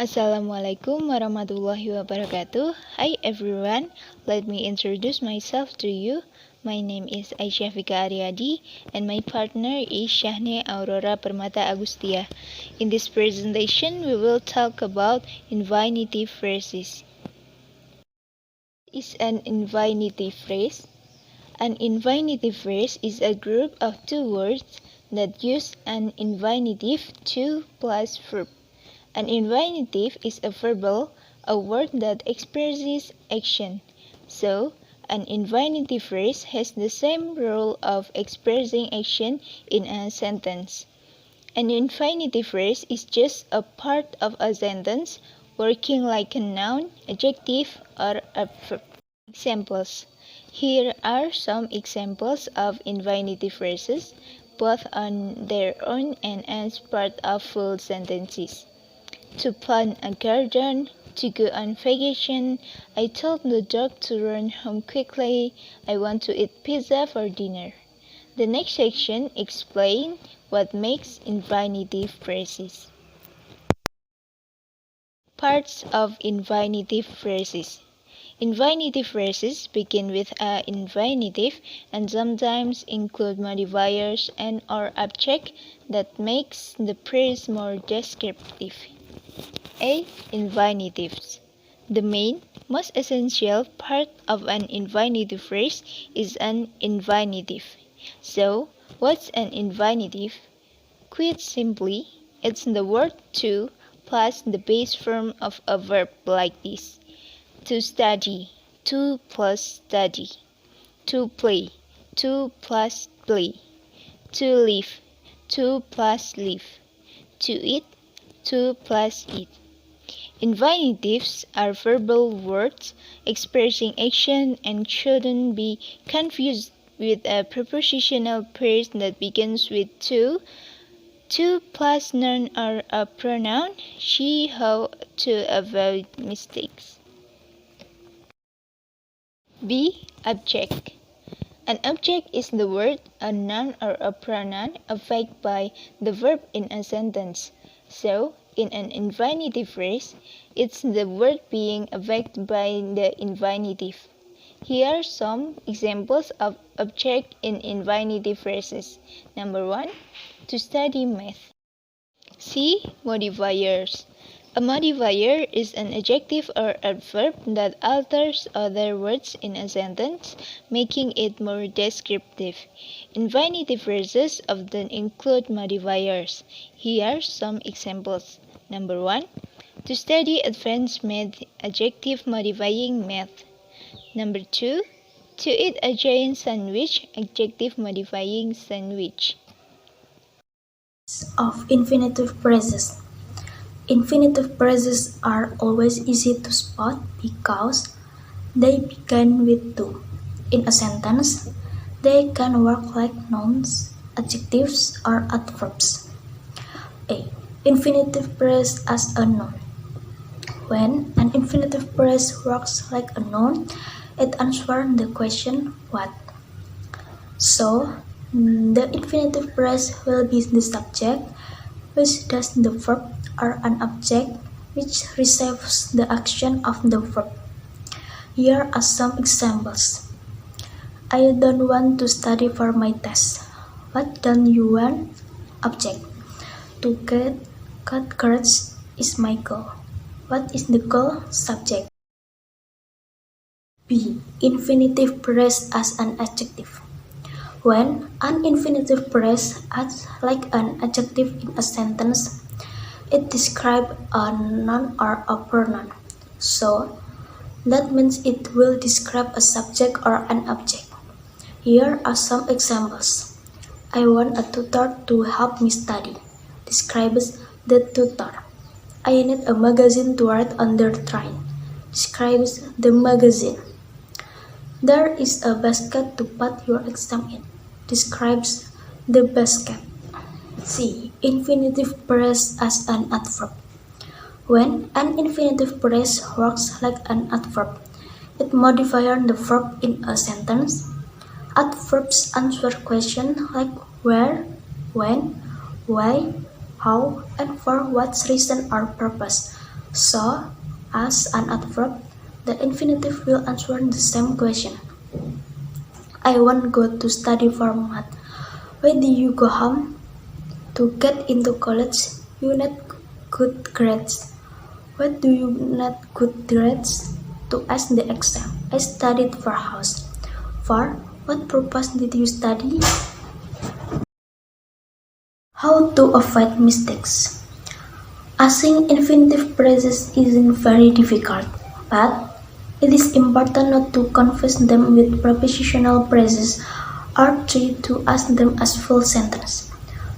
Assalamualaikum warahmatullahi wabarakatuh. Hi everyone, let me introduce myself to you. My name is Aisyah Vikha Aryadi and my partner is Syahne Aurora Permata Agustya. In this presentation, we will talk about infinitive phrases. What is an infinitive phrase? An infinitive phrase is a group of two words that use an infinitive to plus verb. An infinitive is a verbal, a word that expresses action. So, an infinitive phrase has the same role of expressing action in a sentence. An infinitive phrase is just a part of a sentence, working like a noun, adjective, or a verb. Examples. Here are some examples of infinitive phrases, both on their own and as part of full sentences. To plant a garden, to go on vacation, I told the dog to run home quickly, I want to eat pizza for dinner. The next section explains what makes infinitive phrases. Parts of infinitive phrases. Infinitive phrases begin with an infinitive and sometimes include modifiers and or object that makes the phrase more descriptive. A. Infinitives. The main, most essential part of an infinitive phrase is an infinitive. So, what's an infinitive? Quite simply, it's the word to plus the base form of a verb like this. To study, to plus study. To play, to plus play. To live, to plus live. To eat, to plus eat. Infinitives are verbal words expressing action and shouldn't be confused with a prepositional phrase that begins with to plus noun or a pronoun, she, how, to avoid mistakes. B. Object. An object is the word, a noun or a pronoun affected by the verb in a sentence. So, in an infinitive phrase, it's the word being affected by the infinitive. Here are some examples of object in infinitive phrases. Number 1. To study math. C. Modifiers. A modifier is an adjective or adverb that alters other words in a sentence, making it more descriptive. Infinitive phrases often include modifiers. Here are some examples. Number 1. To study advanced math, adjective modifying math. Number 2. To eat a giant sandwich, adjective modifying sandwich. Of infinitive phrases. Infinitive phrases are always easy to spot because they begin with to. In a sentence, they can work like nouns, adjectives, or adverbs. A. Infinitive phrase as a noun. When an infinitive phrase works like a noun, it answers the question what. So, the infinitive phrase will be the subject, which does the verb, or an object, which receives the action of the verb. Here are some examples. I don't want to study for my test. What don't you want? Object. To cut courage is my goal. What is the goal? Subject. B. Infinitive phrase as an adjective. When an infinitive phrase acts like an adjective in a sentence, it describes a noun or a pronoun. So, that means it will describe a subject or an object. Here are some examples. I want a tutor to help me study. Describes the tutor. I need a magazine to read on the train. Describes the magazine. There is a basket to put your exam in. Describes the basket. C. Infinitive phrase as an adverb. When an infinitive phrase works like an adverb, it modifies the verb in a sentence. Adverbs answer questions like where, when, why, how, and for what reason or purpose. So, as an adverb, the infinitive will answer the same question. I won't go to study for math. Why do you go home? To get into college, you need good grades. Why do you need good grades? To ask the exam. I studied for house. For what purpose did you study? How to avoid mistakes? Asking infinitive phrases isn't very difficult, but it is important not to confuse them with prepositional phrases or try to ask them as full sentence.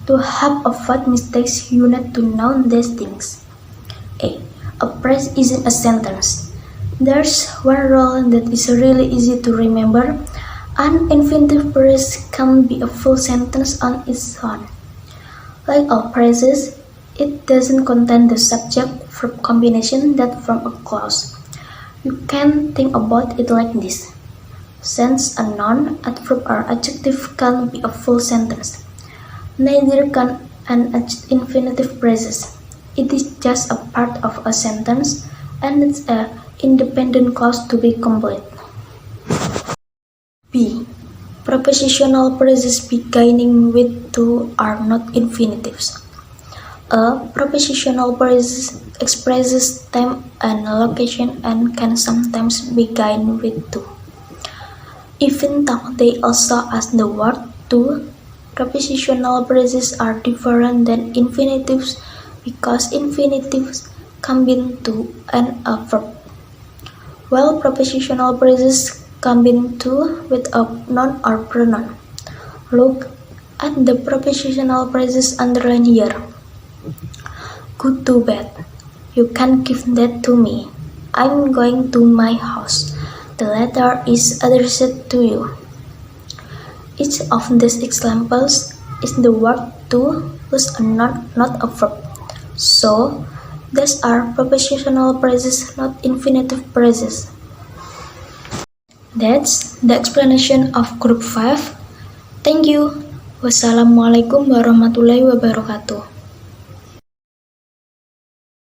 To help avoid mistakes, you need to know these things. A phrase isn't a sentence. There's one rule that is really easy to remember. An infinitive phrase can be a full sentence on its own. Like all phrases, it doesn't contain the subject-verb combination that form a clause. You can think about it like this. Since a noun, adverb, or adjective can be a full sentence, neither can an infinitive phrase. It is just a part of a sentence and it's an independent clause to be complete. B. Prepositional phrases beginning with to are not infinitives. A prepositional phrase expresses time and location and can sometimes begin with to. Even though they also ask the word to, prepositional phrases are different than infinitives because infinitives combine to and a verb, while prepositional phrases combine to with a noun or pronoun. Look at the prepositional phrases underlined here. Go to bed. You can give that to me. I'm going to my house. The letter is addressed to you. Each of these examples is the word to plus a noun, not a verb. So, these are prepositional phrases, not infinitive phrases. That's the explanation of group 5. Thank you. Wassalamualaikum warahmatullahi wabarakatuh.